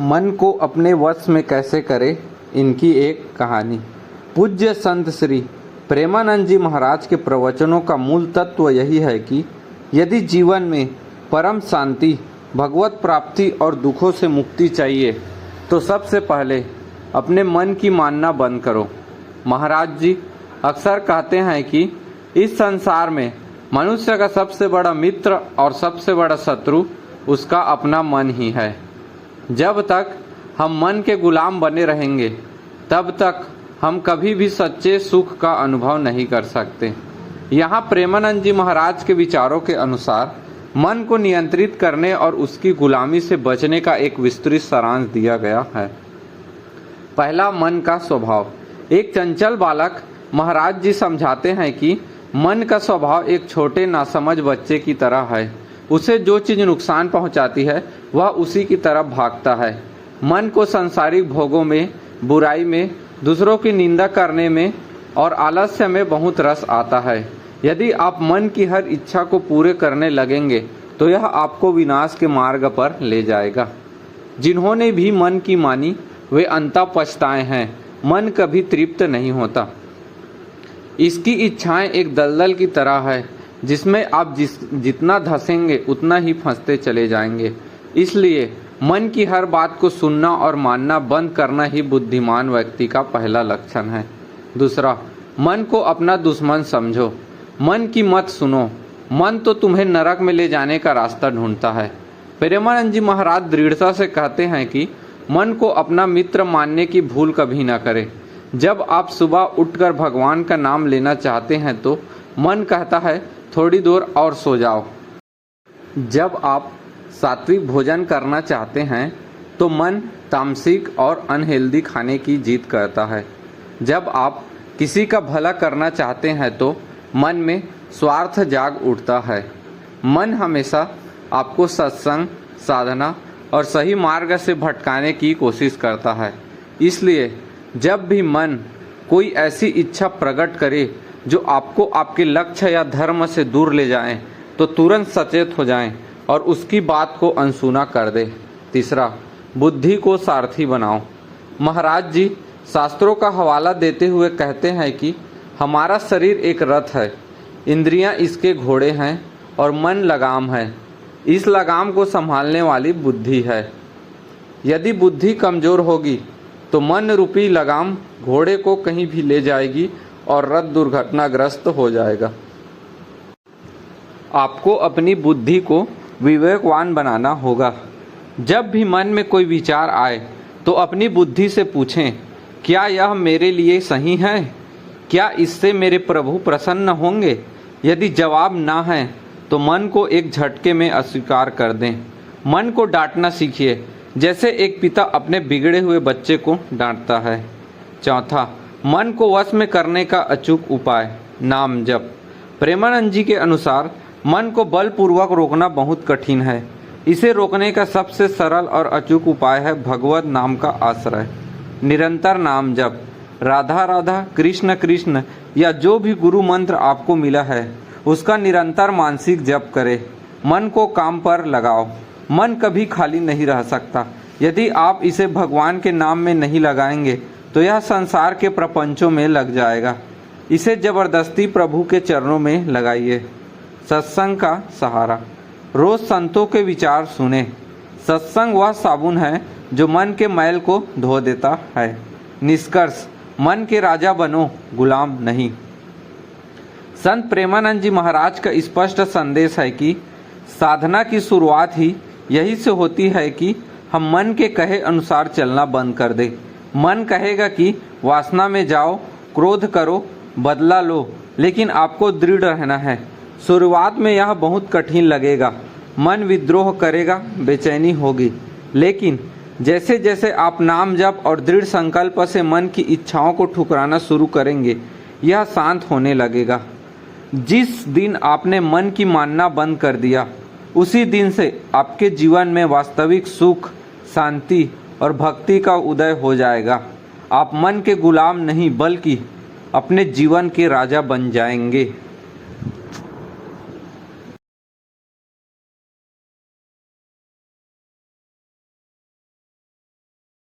मन को अपने वश में कैसे करें, इनकी एक कहानी। पूज्य संत श्री प्रेमानंद जी महाराज के प्रवचनों का मूल तत्व यही है कि यदि जीवन में परम शांति, भगवत प्राप्ति और दुखों से मुक्ति चाहिए तो सबसे पहले अपने मन की मानना बंद करो। महाराज जी अक्सर कहते हैं कि इस संसार में मनुष्य का सबसे बड़ा मित्र और सबसे बड़ा शत्रु उसका अपना मन ही है। जब तक हम मन के गुलाम बने रहेंगे तब तक हम कभी भी सच्चे सुख का अनुभव नहीं कर सकते। यहाँ प्रेमानंद जी महाराज के विचारों के अनुसार मन को नियंत्रित करने और उसकी गुलामी से बचने का एक विस्तृत सारांश दिया गया है। पहला, मन का स्वभाव। एक चंचल बालक महाराज जी समझाते हैं कि मन का स्वभाव एक छोटे नासमझ बच्चे की तरह है। उसे जो चीज़ नुकसान पहुंचाती है वह उसी की तरफ भागता है। मन को सांसारिक भोगों में, बुराई में, दूसरों की निंदा करने में और आलस्य में बहुत रस आता है। यदि आप मन की हर इच्छा को पूरे करने लगेंगे तो यह आपको विनाश के मार्ग पर ले जाएगा। जिन्होंने भी मन की मानी वे अंततः पछताए हैं। मन कभी तृप्त नहीं होता। इसकी इच्छाएं एक दलदल की तरह है जिसमें आप जितना धंसेंगे उतना ही फंसते चले जाएंगे। इसलिए मन की हर बात को सुनना और मानना बंद करना ही बुद्धिमान व्यक्ति का पहला लक्षण है। दूसरा, मन को अपना दुश्मन समझो। मन की मत सुनो। मन तो तुम्हें नरक में ले जाने का रास्ता ढूंढता है। प्रेमानंद जी महाराज दृढ़ता से कहते हैं कि मन को अपना मित्र मानने की भूल कभी ना करें। जब आप सुबह उठकर भगवान का नाम लेना चाहते हैं तो मन कहता है थोड़ी देर और सो जाओ। जब आप सात्विक भोजन करना चाहते हैं तो मन तामसिक और अनहेल्दी खाने की जिद करता है। जब आप किसी का भला करना चाहते हैं तो मन में स्वार्थ जाग उठता है। मन हमेशा आपको सत्संग, साधना और सही मार्ग से भटकाने की कोशिश करता है। इसलिए जब भी मन कोई ऐसी इच्छा प्रकट करे जो आपको आपके लक्ष्य या धर्म से दूर ले जाए तो तुरंत सचेत हो जाएं और उसकी बात को अनसुना कर दे। तीसरा, बुद्धि को सारथी बनाओ। महाराज जी शास्त्रों का हवाला देते हुए कहते हैं कि हमारा शरीर एक रथ है, इंद्रियां इसके घोड़े हैं और मन लगाम है। इस लगाम को संभालने वाली बुद्धि है। यदि बुद्धि कमजोर होगी तो मन रूपी लगाम घोड़े को कहीं भी ले जाएगी और रथ दुर्घटनाग्रस्त हो जाएगा। आपको अपनी बुद्धि को विवेकवान बनाना होगा। जब भी मन में कोई विचार आए तो अपनी बुद्धि से पूछें, क्या यह मेरे लिए सही है? क्या इससे मेरे प्रभु प्रसन्न होंगे? यदि जवाब ना है तो मन को एक झटके में अस्वीकार कर दें। मन को डांटना सीखिए जैसे एक पिता अपने बिगड़े हुए बच्चे को डांटता है। चौथा, मन को वश में करने का अचूक उपाय, नाम जप। प्रेमानंद जी के अनुसार मन को बलपूर्वक रोकना बहुत कठिन है। इसे रोकने का सबसे सरल और अचूक उपाय है भगवत नाम का आश्रय। निरंतर नाम जप। राधा राधा, कृष्ण कृष्ण या जो भी गुरु मंत्र आपको मिला है उसका निरंतर मानसिक जप करें। मन को काम पर लगाओ। मन कभी खाली नहीं रह सकता। यदि आप इसे भगवान के नाम में नहीं लगाएंगे तो यह संसार के प्रपंचों में लग जाएगा। इसे जबरदस्ती प्रभु के चरणों में लगाइए। सत्संग का सहारा। रोज संतों के विचार सुने। सत्संग वह साबुन है जो मन के मैल को धो देता है। निष्कर्ष, मन के राजा बनो, गुलाम नहीं। संत प्रेमानंद जी महाराज का स्पष्ट संदेश है कि साधना की शुरुआत ही यही से होती है कि हम मन के कहे अनुसार चलना बंद कर दें। मन कहेगा कि वासना में जाओ, क्रोध करो, बदला लो, लेकिन आपको दृढ़ रहना है। शुरुआत में यह बहुत कठिन लगेगा। मन विद्रोह करेगा, बेचैनी होगी, लेकिन जैसे जैसे आप नाम जप और दृढ़ संकल्प से मन की इच्छाओं को ठुकराना शुरू करेंगे यह शांत होने लगेगा। जिस दिन आपने मन की मानना बंद कर दिया उसी दिन से आपके जीवन में वास्तविक सुख, शांति और भक्ति का उदय हो जाएगा। आप मन के गुलाम नहीं बल्कि अपने जीवन के राजा बन जाएंगे।